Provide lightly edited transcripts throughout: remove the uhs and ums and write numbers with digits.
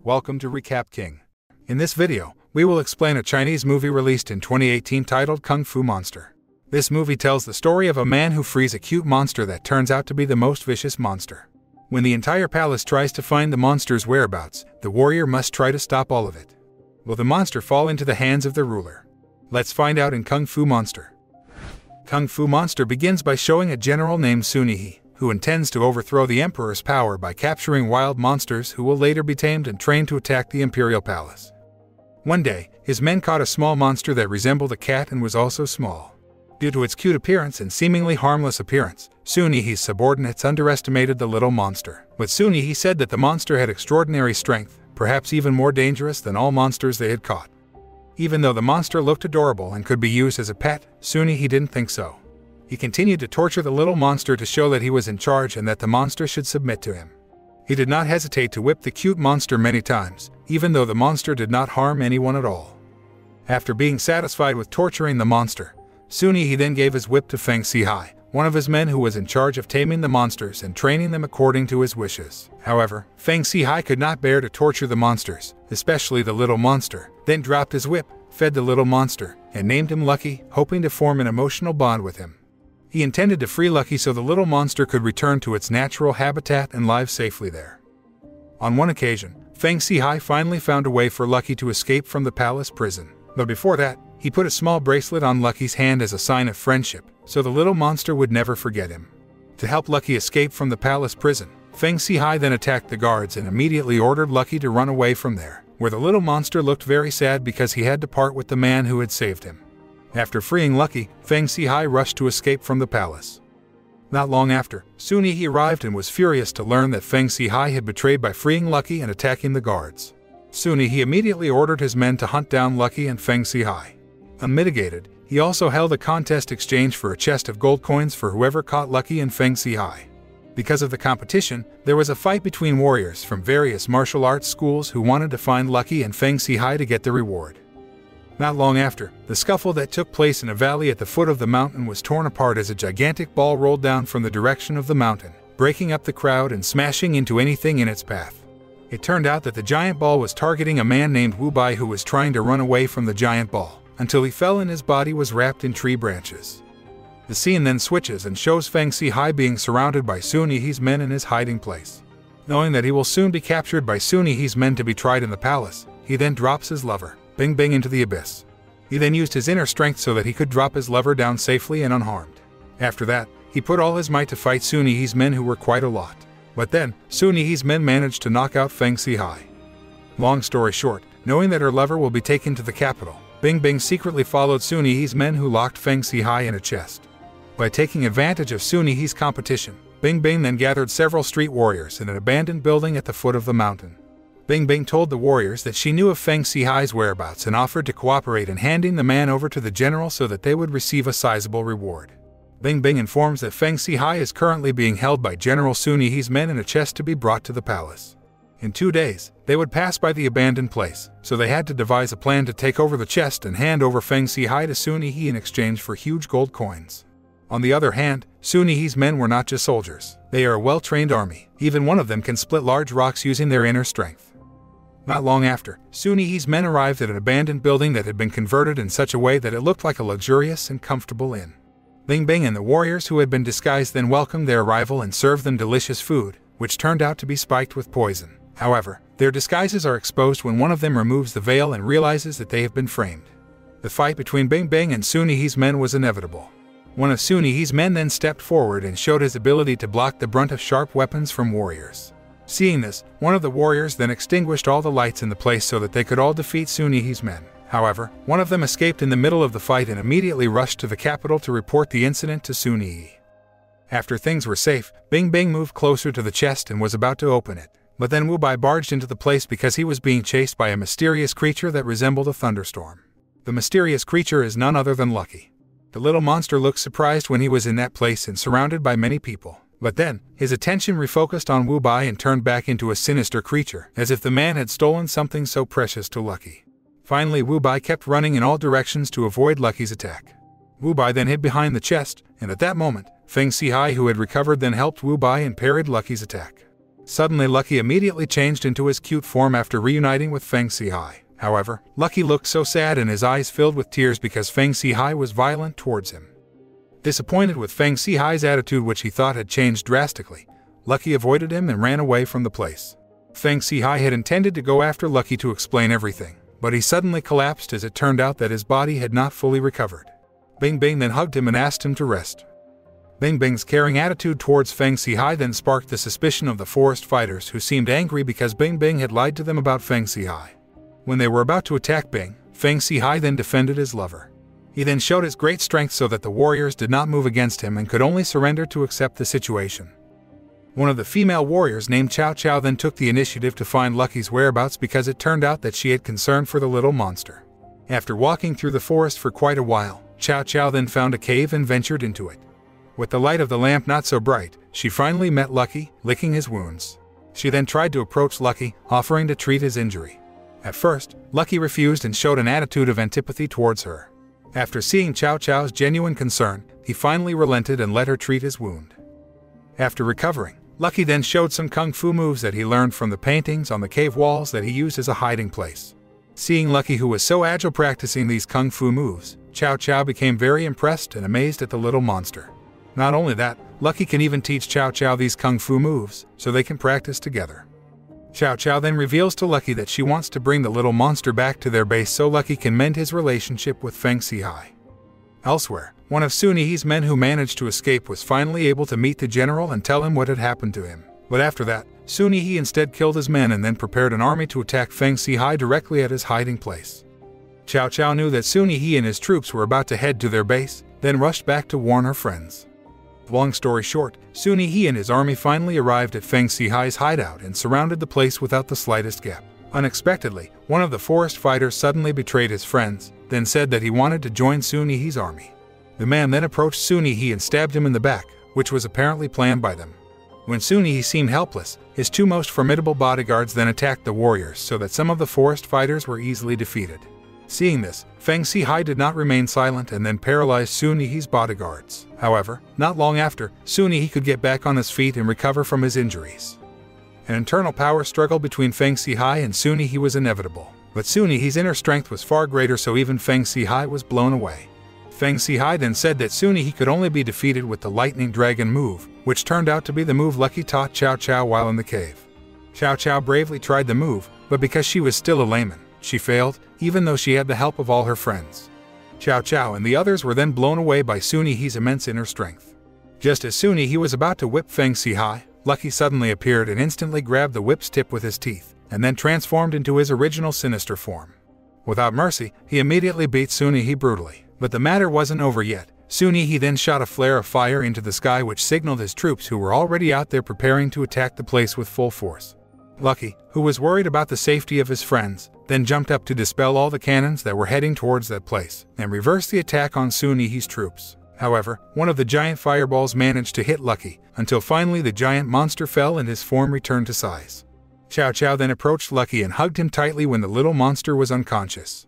Welcome to Recap King. In this video, we will explain a Chinese movie released in 2018 titled Kung Fu Monster. This movie tells the story of a man who frees a cute monster that turns out to be the most vicious monster. When the entire palace tries to find the monster's whereabouts, the warrior must try to stop all of it. Will the monster fall into the hands of the ruler? Let's find out in Kung Fu Monster. Kung Fu Monster begins by showing a general named Sun Yi, who intends to overthrow the emperor's power by capturing wild monsters who will later be tamed and trained to attack the imperial palace. One day, his men caught a small monster that resembled a cat and was also small. Due to its cute appearance and seemingly harmless appearance, Sun Yi's subordinates underestimated the little monster. But Sun Yi said that the monster had extraordinary strength, perhaps even more dangerous than all monsters they had caught. Even though the monster looked adorable and could be used as a pet, Sun Yi didn't think so. He continued to torture the little monster to show that he was in charge and that the monster should submit to him. He did not hesitate to whip the cute monster many times, even though the monster did not harm anyone at all. After being satisfied with torturing the monster, Sun Yi then gave his whip to Feng Sihai, one of his men who was in charge of taming the monsters and training them according to his wishes. However, Feng Sihai could not bear to torture the monsters, especially the little monster, then dropped his whip, fed the little monster, and named him Lucky, hoping to form an emotional bond with him. He intended to free Lucky so the little monster could return to its natural habitat and live safely there. On one occasion, Feng Sihai finally found a way for Lucky to escape from the palace prison. But before that, he put a small bracelet on Lucky's hand as a sign of friendship, so the little monster would never forget him. To help Lucky escape from the palace prison, Feng Sihai then attacked the guards and immediately ordered Lucky to run away from there, where the little monster looked very sad because he had to part with the man who had saved him. After freeing Lucky, Feng Sihai rushed to escape from the palace. Not long after, Sun Yi arrived and was furious to learn that Feng Sihai had betrayed by freeing Lucky and attacking the guards. Sun Yi immediately ordered his men to hunt down Lucky and Feng Sihai. Unmitigated, he also held a contest exchange for a chest of gold coins for whoever caught Lucky and Feng Sihai. Because of the competition, there was a fight between warriors from various martial arts schools who wanted to find Lucky and Feng Sihai to get the reward. Not long after, the scuffle that took place in a valley at the foot of the mountain was torn apart as a gigantic ball rolled down from the direction of the mountain, breaking up the crowd and smashing into anything in its path. It turned out that the giant ball was targeting a man named Wu Bai who was trying to run away from the giant ball, until he fell and his body was wrapped in tree branches. The scene then switches and shows Feng Sihai being surrounded by Sun Yi's men in his hiding place. Knowing that he will soon be captured by Sun Yi's men to be tried in the palace, he then drops his lover, Bing Bing, into the abyss. He then used his inner strength so that he could drop his lover down safely and unharmed. After that, he put all his might to fight Sun Yi's men who were quite a lot. But then, Sun Yi's men managed to knock out Feng Sihai. Long story short, knowing that her lover will be taken to the capital, Bing Bing secretly followed Sun Yi's men who locked Feng Sihai in a chest. By taking advantage of Sun Yi's competition, Bing Bing then gathered several street warriors in an abandoned building at the foot of the mountain. Bing Bing told the warriors that she knew of Feng Sihai's whereabouts and offered to cooperate in handing the man over to the general so that they would receive a sizable reward. Bing Bing informs that Feng Sihai is currently being held by General Sun Yi's men in a chest to be brought to the palace. In 2 days, they would pass by the abandoned place, so they had to devise a plan to take over the chest and hand over Feng Sihai to Sun Yi in exchange for huge gold coins. On the other hand, Sun Yi's men were not just soldiers. They are a well-trained army. Even one of them can split large rocks using their inner strength. Not long after, Sun Yi's men arrived at an abandoned building that had been converted in such a way that it looked like a luxurious and comfortable inn. Bing Bing and the warriors who had been disguised then welcomed their arrival and served them delicious food, which turned out to be spiked with poison. However, their disguises are exposed when one of them removes the veil and realizes that they have been framed. The fight between Bing Bing and Sun Yi's men was inevitable. One of Sun Yi's men then stepped forward and showed his ability to block the brunt of sharp weapons from warriors. Seeing this, one of the warriors then extinguished all the lights in the place so that they could all defeat Sun Yi's men. However, one of them escaped in the middle of the fight and immediately rushed to the capital to report the incident to Sun Yi. After things were safe, Bing Bing moved closer to the chest and was about to open it. But then Wu Bai barged into the place because he was being chased by a mysterious creature that resembled a thunderstorm. The mysterious creature is none other than Lucky. The little monster looked surprised when he was in that place and surrounded by many people. But then, his attention refocused on Wu Bai and turned back into a sinister creature, as if the man had stolen something so precious to Lucky. Finally, Wu Bai kept running in all directions to avoid Lucky's attack. Wu Bai then hid behind the chest, and at that moment, Feng Sihai, who had recovered, then helped Wu Bai and parried Lucky's attack. Suddenly, Lucky immediately changed into his cute form after reuniting with Feng Sihai. However, Lucky looked so sad and his eyes filled with tears because Feng Sihai was violent towards him. Disappointed with Feng Sihai's attitude, which he thought had changed drastically, Lucky avoided him and ran away from the place. Feng Sihai had intended to go after Lucky to explain everything, but he suddenly collapsed as it turned out that his body had not fully recovered. Bing Bing then hugged him and asked him to rest. Bing Bing's caring attitude towards Feng Sihai then sparked the suspicion of the forest fighters, who seemed angry because Bing Bing had lied to them about Feng Sihai. When they were about to attack Bing, Feng Sihai then defended his lover. He then showed his great strength so that the warriors did not move against him and could only surrender to accept the situation. One of the female warriors named Chow Chow then took the initiative to find Lucky's whereabouts because it turned out that she had concern for the little monster. After walking through the forest for quite a while, Chow Chow then found a cave and ventured into it. With the light of the lamp not so bright, she finally met Lucky, licking his wounds. She then tried to approach Lucky, offering to treat his injury. At first, Lucky refused and showed an attitude of antipathy towards her. After seeing Chow Chow's genuine concern, he finally relented and let her treat his wound. After recovering, Lucky then showed some kung fu moves that he learned from the paintings on the cave walls that he used as a hiding place. Seeing Lucky, who was so agile practicing these kung fu moves, Chow Chow became very impressed and amazed at the little monster. Not only that, Lucky can even teach Chow Chow these kung fu moves, so they can practice together. Chow Chow then reveals to Lucky that she wants to bring the little monster back to their base so Lucky can mend his relationship with Feng Sihai. Elsewhere, one of Sun Yi's men who managed to escape was finally able to meet the general and tell him what had happened to him. But after that, Sun Yi instead killed his men and then prepared an army to attack Feng Sihai directly at his hiding place. Chow Chow knew that Sun Yi and his troops were about to head to their base, then rushed back to warn her friends. Long story short, Sun Yi and his army finally arrived at Feng Sihai's hideout and surrounded the place without the slightest gap. Unexpectedly, one of the forest fighters suddenly betrayed his friends, then said that he wanted to join Sun Yi's army. The man then approached Sun Yi and stabbed him in the back, which was apparently planned by them. When Sun Yi seemed helpless, his two most formidable bodyguards then attacked the warriors so that some of the forest fighters were easily defeated. Seeing this, Feng Sihai did not remain silent and then paralyzed Sun Yi's bodyguards. However, not long after, Sun Yi could get back on his feet and recover from his injuries. An internal power struggle between Feng Sihai and Sun Yi was inevitable, but Sun Yi's inner strength was far greater, so even Feng Sihai was blown away. Feng Sihai then said that Sun Yi could only be defeated with the Lightning Dragon move, which turned out to be the move Lucky taught Chow Chow while in the cave. Chow Chow bravely tried the move, but because she was still a layman, she failed, even though she had the help of all her friends. Chow Chow and the others were then blown away by Sun Yi's immense inner strength. Just as Sun Yi was about to whip Feng Sihai, Lucky suddenly appeared and instantly grabbed the whip's tip with his teeth, and then transformed into his original sinister form. Without mercy, he immediately beat Sun Yi brutally. But the matter wasn't over yet. Sun Yi then shot a flare of fire into the sky, which signaled his troops, who were already out there preparing to attack the place with full force. Lucky, who was worried about the safety of his friends, then jumped up to dispel all the cannons that were heading towards that place, and reverse the attack on Sun Yi's troops. However, one of the giant fireballs managed to hit Lucky, until finally the giant monster fell and his form returned to size. Chow Chow then approached Lucky and hugged him tightly when the little monster was unconscious.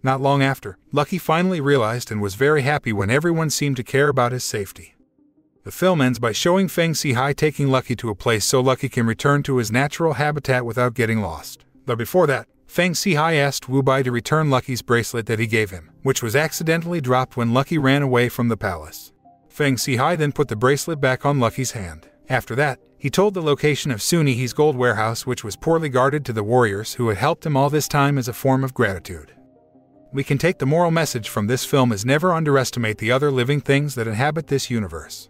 Not long after, Lucky finally realized and was very happy when everyone seemed to care about his safety. The film ends by showing Feng Sihai taking Lucky to a place so Lucky can return to his natural habitat without getting lost. But before that, Feng Sihai asked Wu Bai to return Lucky's bracelet that he gave him, which was accidentally dropped when Lucky ran away from the palace. Feng Sihai then put the bracelet back on Lucky's hand. After that, he told the location of Sun Yi's gold warehouse, which was poorly guarded, to the warriors who had helped him all this time as a form of gratitude. We can take the moral message from this film is never underestimate the other living things that inhabit this universe.